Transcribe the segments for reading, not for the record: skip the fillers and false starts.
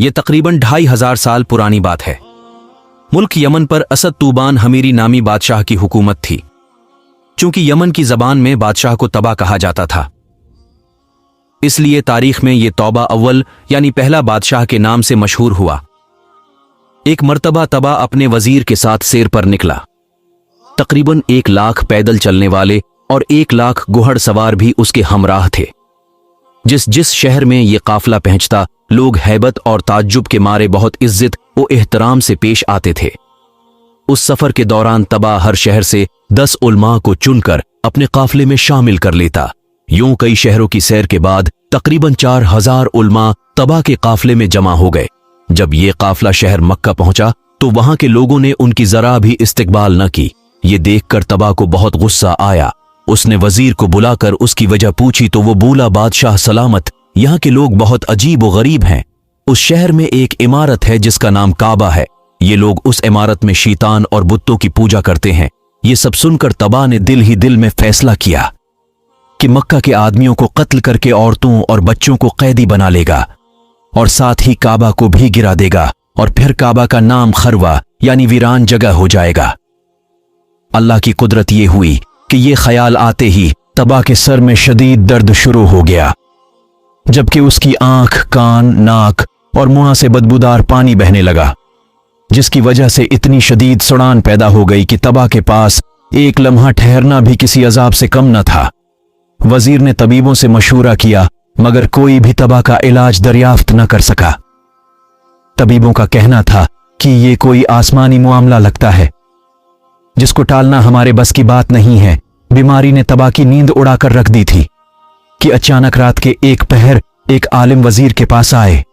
ये तकरीबन 2500 साल पुरानी बात है। मुल्क यमन पर असद तूबान हमीरी नामी बादशाह की हुकूमत थी। चूंकि यमन की जबान में बादशाह को तबा कहा जाता था, इसलिए तारीख में ये तौबा अव्वल यानी पहला बादशाह के नाम से मशहूर हुआ। एक मर्तबा तबा अपने वजीर के साथ सैर पर निकला। तकरीबन 1 लाख पैदल चलने वाले और 1 लाख घुड़सवार सवार भी उसके हमराह थे। जिस शहर में ये काफिला पहुंचता, लोग हैबत और ताज्जुब के मारे बहुत इज्जत और एहतराम से पेश आते थे। उस सफर के दौरान तबा हर शहर से 10 उलमा को चुनकर अपने काफिले में शामिल कर लेता। यूं कई शहरों की सैर के बाद तकरीबन 4000 उलमा तबा के काफिले में जमा हो गए। जब ये काफिला शहर मक्का पहुंचा तो वहां के लोगों ने उनकी जरा भी इस्तकबाल न की। ये देखकर तबा को बहुत गुस्सा आया। उसने वजीर को बुलाकर उसकी वजह पूछी तो वो बोला, बादशाह सलामत, यहाँ के लोग बहुत अजीब व गरीब हैं। उस शहर में एक इमारत है जिसका नाम काबा है। ये लोग उस इमारत में शैतान और बुतों की पूजा करते हैं। ये सब सुनकर तबा ने दिल ही दिल में फैसला किया कि मक्का के आदमियों को कत्ल करके औरतों और बच्चों को कैदी बना लेगा और साथ ही काबा को भी गिरा देगा और फिर काबा का नाम खरवा यानी वीरान जगह हो जाएगा। अल्लाह की कुदरत ये हुई कि ये ख्याल आते ही तबा के सर में शदीद दर्द शुरू हो गया, जबकि उसकी आंख, कान, नाक और मुंह से बदबूदार पानी बहने लगा, जिसकी वजह से इतनी शदीद सुड़ान पैदा हो गई कि तबा के पास एक लम्हा ठहरना भी किसी अजाब से कम न था। वजीर ने तबीबों से मशूरा किया, मगर कोई भी तबा का इलाज दरियाफ्त न कर सका। तबीबों का कहना था कि ये कोई आसमानी मामला लगता है जिसको टालना हमारे बस की बात नहीं है। बीमारी ने तबा की नींद उड़ाकर रख दी थी कि अचानक रात के एक पहर एक आलिम वजीर के पास आए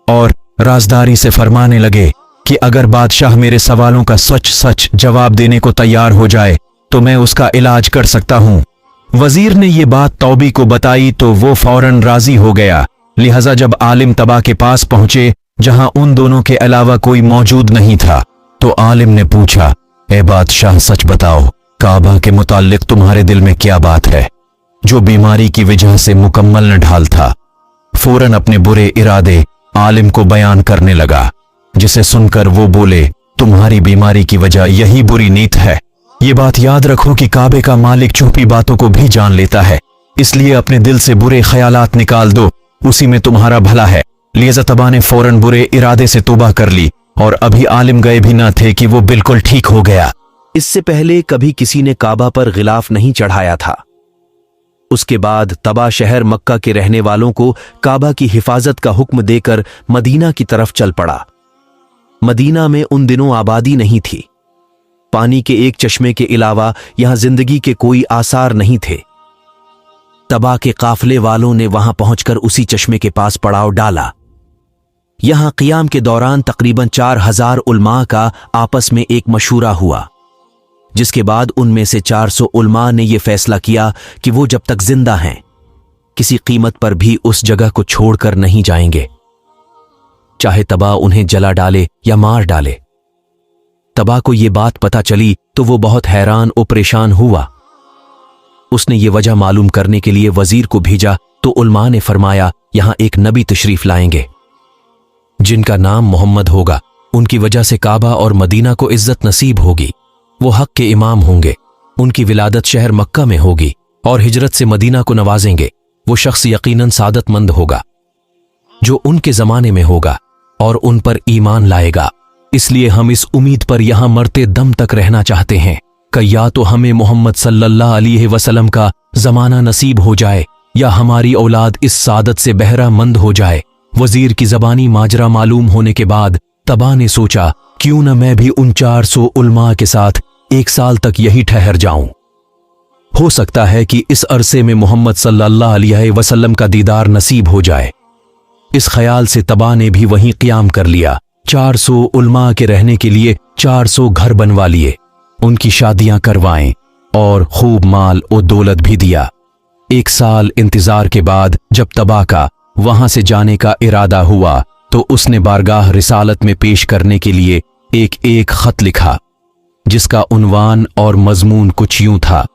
और राजदारी से फरमाने लगे कि अगर बादशाह मेरे सवालों का सच जवाब देने को तैयार हो जाए तो मैं उसका इलाज कर सकता हूं। वजीर ने यह बात तौबी को बताई तो वो फौरन राजी हो गया। लिहाजा जब आलिम तबा के पास पहुंचे, जहां उन दोनों के अलावा कोई मौजूद नहीं था, तो आलिम ने पूछा, ए बादशाह सच बताओ, काबा के मुताल्लिक तुम्हारे दिल में क्या बात है जो बीमारी की वजह से मुकम्मल न ढाल था। फौरन अपने बुरे इरादे आलिम को बयान करने लगा, जिसे सुनकर वो बोले, तुम्हारी बीमारी की वजह यही बुरी नीयत है। ये बात याद रखो कि काबे का मालिक छुपी बातों को भी जान लेता है, इसलिए अपने दिल से बुरे ख्यालात निकाल दो, उसी में तुम्हारा भला है। लिहाजा तबा ने फौरन बुरे इरादे से तौबा कर ली और अभी आलिम गए भी न थे कि वो बिल्कुल ठीक हो गया। इससे पहले कभी किसी ने काबा पर गिलाफ नहीं चढ़ाया था। उसके बाद तबा शहर मक्का के रहने वालों को काबा की हिफाजत का हुक्म देकर मदीना की तरफ चल पड़ा। मदीना में उन दिनों आबादी नहीं थी। पानी के एक चश्मे के अलावा यहां जिंदगी के कोई आसार नहीं थे। तबा के काफिले वालों ने वहां पहुंचकर उसी चश्मे के पास पड़ाव डाला। यहां क़ियाम के दौरान तकरीबन 4000 उलमा का आपस में एक मशूरा हुआ, जिसके बाद उनमें से 400 उलमा ने यह फैसला किया कि वो जब तक जिंदा हैं किसी कीमत पर भी उस जगह को छोड़कर नहीं जाएंगे, चाहे तबा उन्हें जला डाले या मार डाले। तबा को यह बात पता चली तो वो बहुत हैरान और परेशान हुआ। उसने ये वजह मालूम करने के लिए वजीर को भेजा तो उलमा ने फरमाया, यहां एक नबी तशरीफ लाएंगे जिनका नाम मोहम्मद होगा। उनकी वजह से काबा और मदीना को इज्जत नसीब होगी। वो हक के इमाम होंगे। उनकी विलादत शहर मक्का में होगी और हिजरत से मदीना को नवाजेंगे। वो शख्स यकीनन सादतमंद होगा जो उनके जमाने में होगा और उन पर ईमान लाएगा। इसलिए हम इस उम्मीद पर यहां मरते दम तक रहना चाहते हैं कि या तो हमें मोहम्मद सल्लल्लाहु अलैहि वसल्लम का जमाना नसीब हो जाए या हमारी औलाद इस सादत से बहरा मंद हो जाए। वजीर की जबानी माजरा मालूम होने के बाद तबा ने सोचा, क्यों न मैं भी उन 400 उलमा के साथ 1 साल तक यही ठहर जाऊं। हो सकता है कि इस अरसे में मोहम्मद सल्लल्लाहु अलैहि वसल्लम का दीदार नसीब हो जाए। इस ख्याल से तबा ने भी वहीं क़ियाम कर लिया। 400 उलमा के रहने के लिए 400 घर बनवा लिए, उनकी शादियां करवाएं और खूब माल और दौलत भी दिया। 1 साल इंतजार के बाद जब तबा का वहां से जाने का इरादा हुआ तो उसने बारगाह रिसालत में पेश करने के लिए एक खत लिखा, जिसका उन्वान और मजमून कुछ यूं था,